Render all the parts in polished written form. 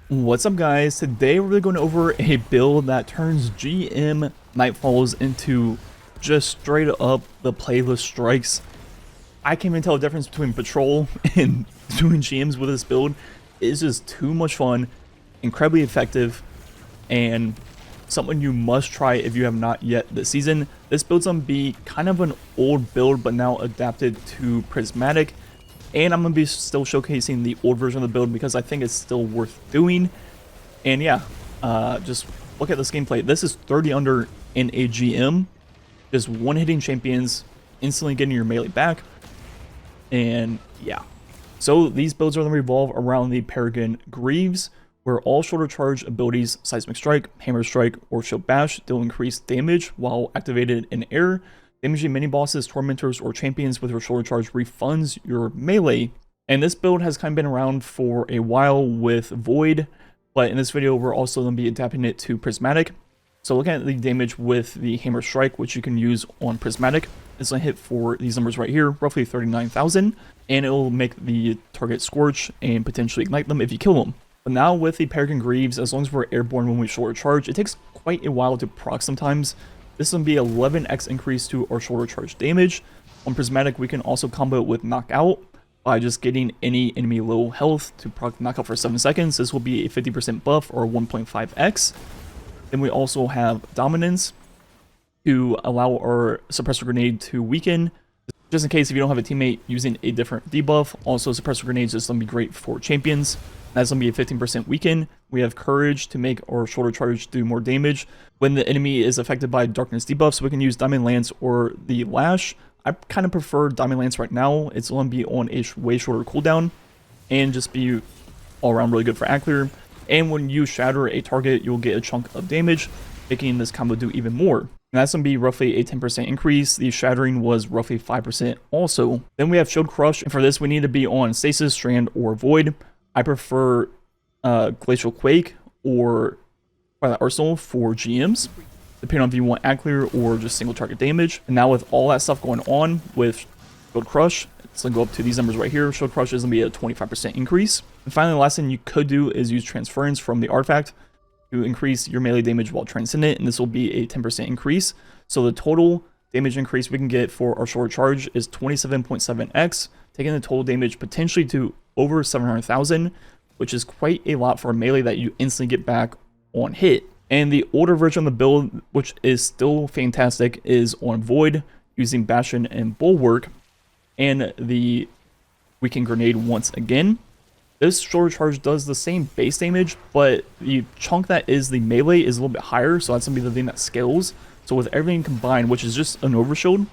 What's up, guys? Today we're really going over a build that turns GM Nightfalls into just straight up the playlist strikes. I can't even tell the difference between patrol and doing GMs with this build. It's just too much fun, incredibly effective, and something you must try if you have not yet this season. This build's gonna be kind of an old build but now adapted to Prismatic. And I'm going to be still showcasing the old version of the build because I think it's still worth doing. And yeah, just look at this gameplay. This is 30 under in a GM. Just one-hitting champions, instantly getting your melee back. And yeah. So these builds are going to revolve around the Paragon Greaves, where all shoulder charge abilities, Seismic Strike, Hammer Strike, or Shield Bash, they'll increase damage while activated in air. Damaging mini-bosses, tormentors, or champions with your shoulder charge refunds your melee. And this build has kind of been around for a while with Void, but in this video we're also going to be adapting it to Prismatic. So looking at the damage with the Hammer Strike, which you can use on Prismatic, it's going to hit for these numbers right here, roughly 39,000, and it will make the target scorch and potentially ignite them if you kill them. But now with the Paragon Greaves, as long as we're airborne when we shoulder charge, it takes quite a while to proc sometimes. This is going to be 11x increase to our shoulder charge damage. On Prismatic, we can also combo it with Knockout by just getting any enemy low health to proc Knockout for 7 seconds. This will be a 50% buff or 1.5x. Then we also have Dominance to allow our Suppressor Grenade to weaken, just in case if you don't have a teammate using a different debuff. Also, Suppressor Grenades is going to be great for champions. That's going to be a 15% weaken. We have Courage to make our shoulder charge do more damage when the enemy is affected by Darkness debuff, so we can use Diamond Lance or the Lash. I kind of prefer Diamond Lance right now. It's going to be on a way shorter cooldown and just be all around really good for Ackler. And when you shatter a target, you'll get a chunk of damage, making this combo do even more. And that's going to be roughly a 10% increase. The shattering was roughly 5% also. Then we have Shield Crush, and for this we need to be on Stasis, Strand, or Void. I prefer Glacial Quake or Twilight Arsenal for GMs, depending on if you want Ackler or just single target damage. And now with all that stuff going on with Shield Crush, it's going to go up to these numbers right here. Shield Crush is going to be a 25% increase. And finally, the last thing you could do is use Transference from the artifact to increase your melee damage while Transcendent, and this will be a 10% increase. So the total damage increase we can get for our shoulder charge is 27.7x, taking the total damage potentially to over 700,000, which is quite a lot for a melee that you instantly get back on hit. And the older version of the build, which is still fantastic, is on Void using Bastion and Bulwark and the Weaken Grenade once again. This shoulder charge does the same base damage, but the chunk that is the melee is a little bit higher, so that's going to be the thing that scales. So with everything combined, which is just an overshield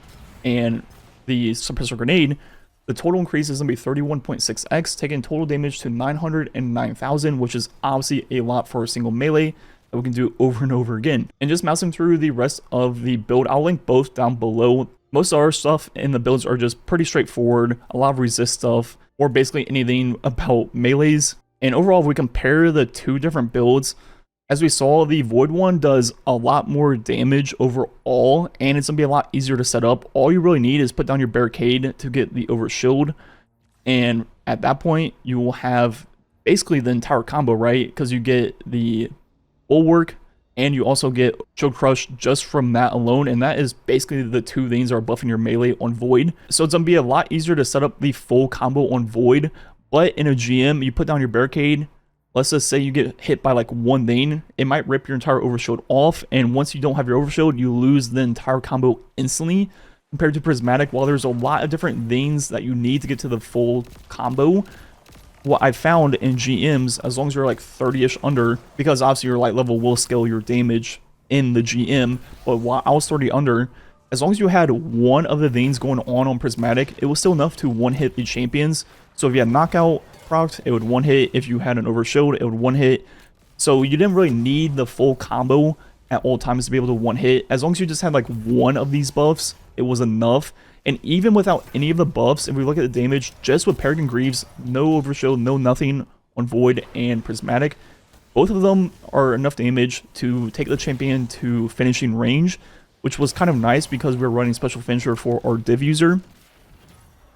and the Suppressor Grenade, the total increase is going to be 31.6x, taking total damage to 909,000, which is obviously a lot for a single melee that we can do over and over again. And just mousing through the rest of the build, I'll link both down below. Most of our stuff in the builds are just pretty straightforward, a lot of resist stuff, or basically anything about melees. And overall, if we compare the two different builds, as we saw, the Void one does a lot more damage overall, and it's going to be a lot easier to set up. All you really need is put down your Barricade to get the Overshield, and at that point, you will have basically the entire combo, right? Because you get the Bulwark, and you also get Shield Crush just from that alone, and that is basically the two things that are buffing your melee on Void. So it's going to be a lot easier to set up the full combo on Void, but in a GM, you put down your Barricade. Let's just say you get hit by like one thing, it might rip your entire Overshield off, and once you don't have your Overshield, you lose the entire combo instantly. Compared to Prismatic, while there's a lot of different things that you need to get to the full combo, what I found in GMs, as long as you're like 30-ish under, because obviously your light level will scale your damage in the GM, but while I was 30 under, as long as you had one of the things going on Prismatic, it was still enough to one-hit the champions. So if you had Knockout procced, it would one hit. If you had an Overshield, it would one hit. So you didn't really need the full combo at all times to be able to one hit. As long as you just had like one of these buffs, it was enough. And even without any of the buffs, if we look at the damage, just with Paragon Greaves, no Overshield, no nothing on Void and Prismatic, both of them are enough damage to take the champion to finishing range, which was kind of nice because we were running Special Finisher for our Div user.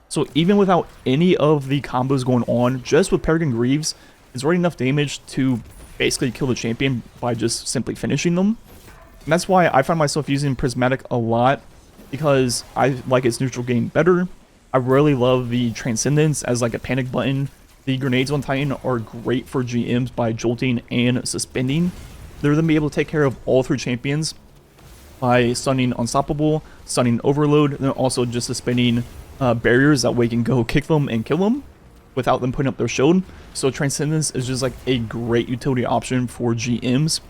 So even without any of the combos going on, just with Paragon Greaves, is already enough damage to basically kill the champion by just simply finishing them. And that's why I find myself using Prismatic a lot, because I like its neutral game better. I really love the Transcendence as like a panic button. The grenades on Titan are great for GMs by jolting and suspending. They're going to be able to take care of all 3 champions by stunning Unstoppable, stunning Overload, and then also just suspending barriers. That way you can go kick them and kill them without them putting up their shield. So Transcendence is just like a great utility option for GMs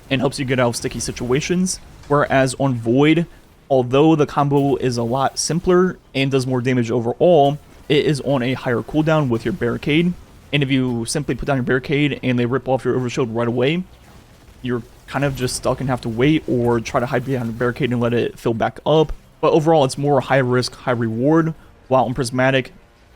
and helps you get out of sticky situations. Whereas on Void, although the combo is a lot simpler and does more damage overall, it is on a higher cooldown with your barricade. And if you simply put down your barricade and they rip off your overshield right away, you're kind of just stuck and have to wait or try to hide behind the barricade and let it fill back up. But overall, it's more high risk, high reward. While in Prismatic,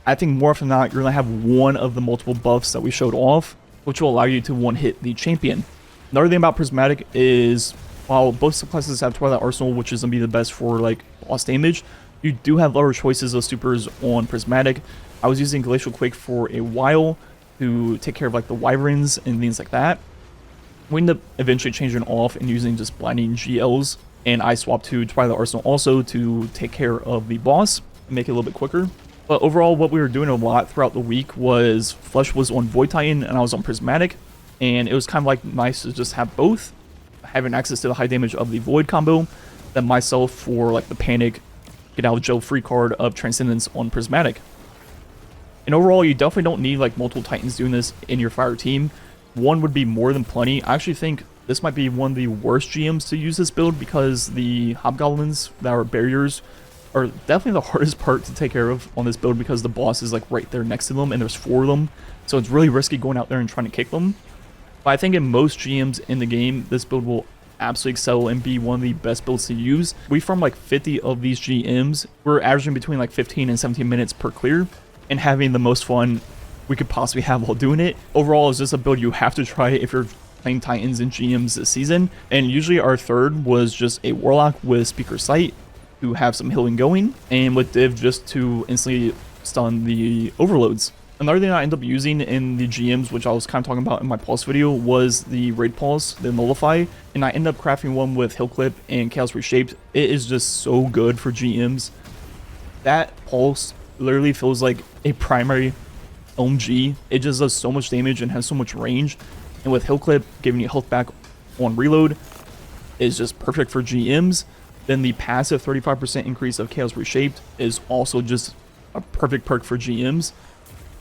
I think more often than not, you're going to have one of the multiple buffs that we showed off, which will allow you to one-hit the champion. Another thing about Prismatic is, while both subclasses have Twilight Arsenal, which is going to be the best for like boss damage, you do have other choices of supers on Prismatic. I was using Glacial Quake for a while to take care of like the Wyverns and things like that. We ended up eventually changing it off and using just blinding GLs, and I swapped to Twilight Arsenal also to take care of the boss and make it a little bit quicker. But overall, what we were doing a lot throughout the week was Flesh was on Void Titan and I was on Prismatic, and it was kind of like nice to just have both, having access to the high damage of the Void combo, then myself for like the panic, get out of jail free card of Transcendence on Prismatic. And overall, you definitely don't need like multiple Titans doing this in your fire team. One would be more than plenty. I actually think this might be one of the worst GMs to use this build, because the Hobgoblins that are barriers are definitely the hardest part to take care of on this build, because the boss is like right there next to them and there's 4 of them. So it's really risky going out there and trying to kick them. But I think in most GMs in the game, this build will absolutely excel and be one of the best builds to use. We farmed like 50 of these GMs. We're averaging between like 15 and 17 minutes per clear and having the most fun we could possibly have while doing it. Overall, it's just a build you have to try if you're playing Titans and GMs this season. And usually our third was just a Warlock with Speaker Sight to have some healing going, and with Div just to instantly stun the overloads. Another thing I ended up using in the GMs, which I was kind of talking about in my pulse video, was the Raid Pulse, the Nullify, and I ended up crafting one with Hill Clip and Chaos Reshaped. It is just so good for GMs. That Pulse literally feels like a primary OMG. It just does so much damage and has so much range, and with Hill Clip giving you health back on reload is just perfect for GMs. Then the passive 35% increase of Chaos Reshaped is also just a perfect perk for GMs.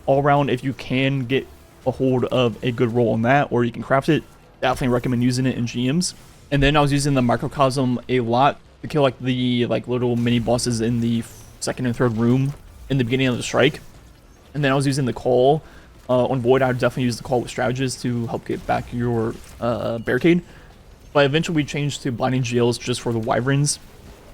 All around, if you can get a hold of a good roll on that, or you can craft it, definitely recommend using it in GMs. And then I was using the Microcosm a lot to kill like the little mini bosses in the second and third room in the beginning of the strike. And then I was using the Call on Void. I would definitely use the Call with Strategist to help get back your barricade. But eventually we changed to blinding GLs just for the Wyverns.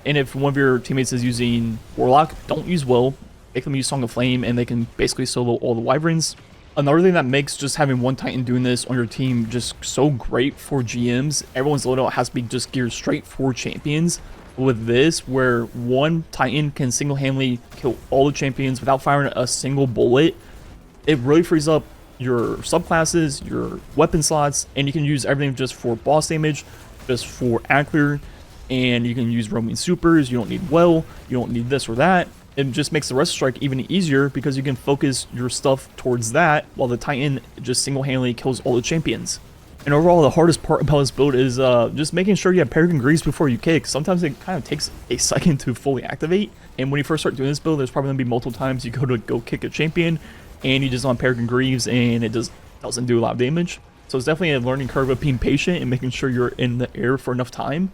And if one of your teammates is using Warlock, don't use Will. Make them use Song of Flame and they can basically solo all the Wyverns. Another thing that makes just having one Titan doing this on your team just so great for GMs, everyone's loadout has to be just geared straight for champions. With this, where one Titan can single-handedly kill all the champions without firing a single bullet, it really frees up your subclasses, your weapon slots, and you can use everything just for boss damage, just for Ackler, and you can use roaming supers. You don't need well, you don't need this or that. It just makes the rest of strike even easier because you can focus your stuff towards that while the Titan just single-handedly kills all the champions. And overall, the hardest part about this build is just making sure you have Peregrine Greaves before you kick. Sometimes it kind of takes a second to fully activate, and when you first start doing this build, there's probably going to be multiple times you go kick a champion and you just on Peregrine Greaves and it just doesn't do a lot of damage. So it's definitely a learning curve of being patient and making sure you're in the air for enough time.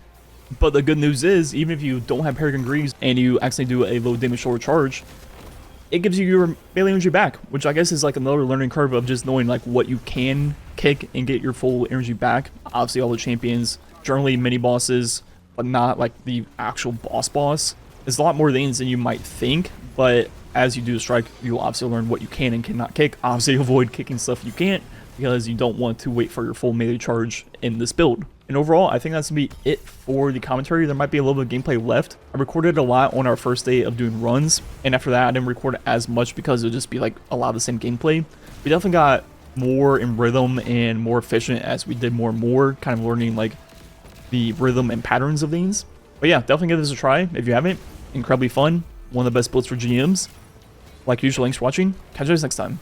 But the good news is, even if you don't have Peregrine Greaves and you accidentally do a low damage short charge, it gives you your melee energy back, which I guess is like another learning curve of just knowing like what you can kick and get your full energy back. Obviously all the champions, generally mini bosses, but not like the actual boss. There's a lot more things than you might think, but as you do the strike, you'll obviously learn what you can and cannot kick. Obviously avoid kicking stuff you can't, because you don't want to wait for your full melee charge in this build. And overall, I think that's going to be it for the commentary. There might be a little bit of gameplay left. I recorded a lot on our first day of doing runs, and after that I didn't record as much because it would just be like a lot of the same gameplay. We definitely got more in rhythm and more efficient as we did more and more, kind of learning like the rhythm and patterns of things. But yeah, definitely give this a try if you haven't. Incredibly fun. One of the best builds for GMs. Like usual, thanks for watching. Catch you guys next time.